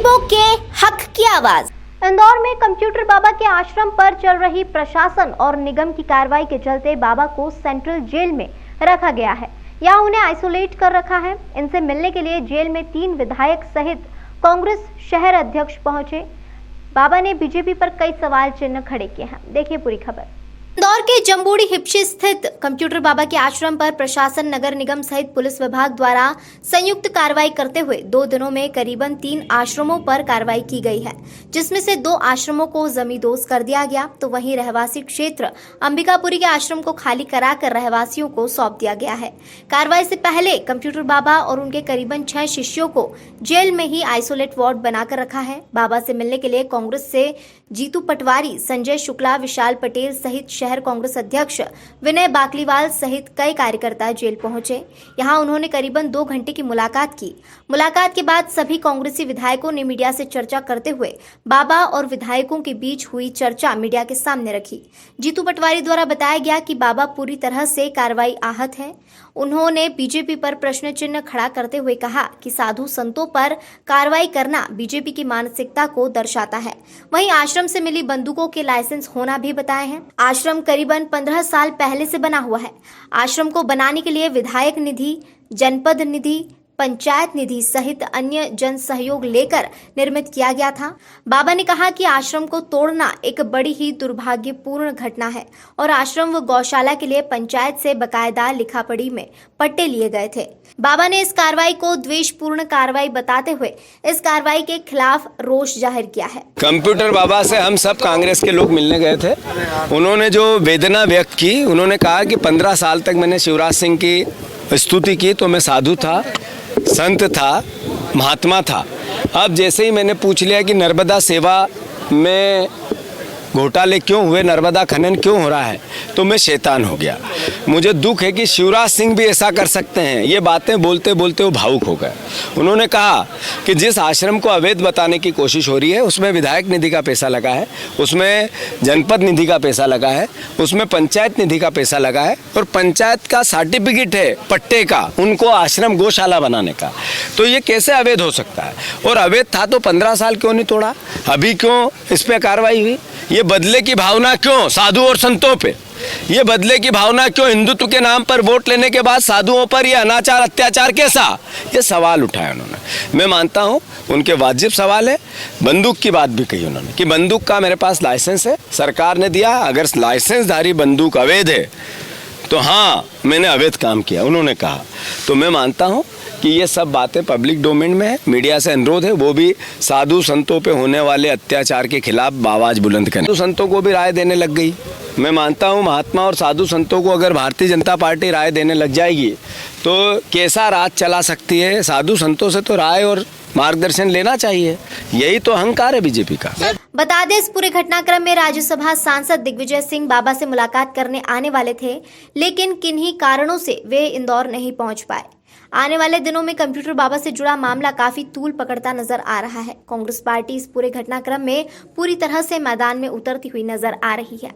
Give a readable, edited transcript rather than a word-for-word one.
गरीबों के हक की आवाज। इंदौर में कंप्यूटर बाबा के आश्रम पर चल रही प्रशासन और निगम की कार्रवाई के चलते बाबा को सेंट्रल जेल में रखा गया है। यहाँ उन्हें आइसोलेट कर रखा है। इनसे मिलने के लिए जेल में 3 विधायक सहित कांग्रेस शहर अध्यक्ष पहुंचे। बाबा ने बीजेपी पर कई सवाल चिन्ह खड़े किए हैं। देखिए पूरी खबर। इंदौर के जम्बूड़ी हिप्शी स्थित कंप्यूटर बाबा के आश्रम पर प्रशासन, नगर निगम सहित पुलिस विभाग द्वारा संयुक्त कार्रवाई करते हुए 2 दिनों में करीबन 3 आश्रमों पर कार्रवाई की गई है, जिसमें से 2 आश्रमों को जमींदोज कर दिया गया, तो वहीं रहवासी क्षेत्र अंबिकापुरी के आश्रम को खाली कराकर रहवासियों को सौंप दिया गया है। कार्रवाई से पहले कंप्यूटर बाबा और उनके करीबन 6 शिष्यों को जेल में ही आइसोलेट वार्ड बनाकर रखा है। बाबा से मिलने के लिए कांग्रेस से जीतू पटवारी, संजय शुक्ला, विशाल पटेल सहित शहर कांग्रेस अध्यक्ष विनय बाकलीवाल सहित कई कार्यकर्ता जेल पहुंचे। यहां उन्होंने करीबन 2 घंटे की मुलाकात की। मुलाकात के बाद सभी कांग्रेसी विधायकों ने मीडिया से चर्चा करते हुए बाबा और विधायकों के बीच हुई चर्चा मीडिया के सामने रखी। जीतू पटवारी द्वारा बताया गया कि बाबा पूरी तरह से कार्रवाई आहत है। उन्होंने बीजेपी पर प्रश्न चिन्ह खड़ा करते हुए कहा कि साधु संतों पर कार्रवाई करना बीजेपी की मानसिकता को दर्शाता है। वहीं आश्रम से मिली बंदूकों के लाइसेंस होना भी बताए हैं। आश्रम करीबन 15 साल पहले से बना हुआ है। आश्रम को बनाने के लिए विधायक निधि, जनपद निधि, पंचायत निधि सहित अन्य जन सहयोग लेकर निर्मित किया गया था। बाबा ने कहा कि आश्रम को तोड़ना एक बड़ी ही दुर्भाग्यपूर्ण घटना है और आश्रम व गौशाला के लिए पंचायत से बकायदा लिखापढ़ी में पट्टे लिए गए थे। बाबा ने इस कार्रवाई को द्वेषपूर्ण कार्रवाई बताते हुए इस कार्रवाई के खिलाफ रोष जाहिर किया है। कंप्यूटर बाबा से हम सब कांग्रेस के लोग मिलने गए थे। उन्होंने जो वेदना व्यक्त की, उन्होंने कहा कि 15 साल तक मैंने शिवराज सिंह की स्तुति की तो मैं साधु था, संत था, महात्मा था। अब जैसे ही मैंने पूछ लिया कि नर्मदा सेवा में घोटाले क्यों हुए, नर्मदा खनन क्यों हो रहा है, तो मैं शैतान हो गया। मुझे दुख है कि शिवराज सिंह भी ऐसा कर सकते हैं। ये बातें बोलते बोलते वो भावुक हो गए। उन्होंने कहा कि जिस आश्रम को अवैध बताने की कोशिश हो रही है उसमें विधायक निधि का पैसा लगा है, उसमें जनपद निधि का पैसा लगा है, उसमें पंचायत निधि का पैसा लगा है और पंचायत का सर्टिफिकेट है पट्टे का उनको आश्रम गौशाला बनाने का। तो ये कैसे अवैध हो सकता है? और अवैध था तो 15 साल क्यों नहीं तोड़ा? अभी क्यों इस पर कार्रवाई हुई? ये बदले की भावना क्यों साधु और संतों पे? ये बदले की भावना क्यों? हिंदुत्व के नाम पर वोट लेने के बाद साधुओं पर ये अनाचार, अत्याचार कैसा? ये सवाल उठाया उन्होंने। मैं मानता हूँ उनके वाजिब सवाल है। बंदूक की बात भी कही उन्होंने कि बंदूक का मेरे पास लाइसेंस है, सरकार ने दिया। अगर लाइसेंसधारी बंदूक अवैध है तो हाँ, मैंने अवैध काम किया, उन्होंने कहा। तो मैं मानता हूँ कि ये सब बातें पब्लिक डोमेन में है। मीडिया से अनुरोध है वो भी साधु संतों पे होने वाले अत्याचार के खिलाफ आवाज बुलंद करें। साधु संतों को भी राय देने लग गई। मैं मानता हूँ महात्मा और साधु संतों को अगर भारतीय जनता पार्टी राय देने लग जाएगी तो कैसा राज चला सकती है। साधु संतों से तो राय और मार्गदर्शन लेना चाहिए। यही तो अहंकार है बीजेपी का। बता दें, इस पूरे घटनाक्रम में राज्यसभा सांसद दिग्विजय सिंह बाबा से मुलाकात करने आने वाले थे, लेकिन किन्हीं कारणों से वे इंदौर नहीं पहुंच पाए। आने वाले दिनों में कंप्यूटर बाबा से जुड़ा मामला काफी तूल पकड़ता नजर आ रहा है। कांग्रेस पार्टी इस पूरे घटनाक्रम में पूरी तरह से मैदान में उतरती हुई नजर आ रही है।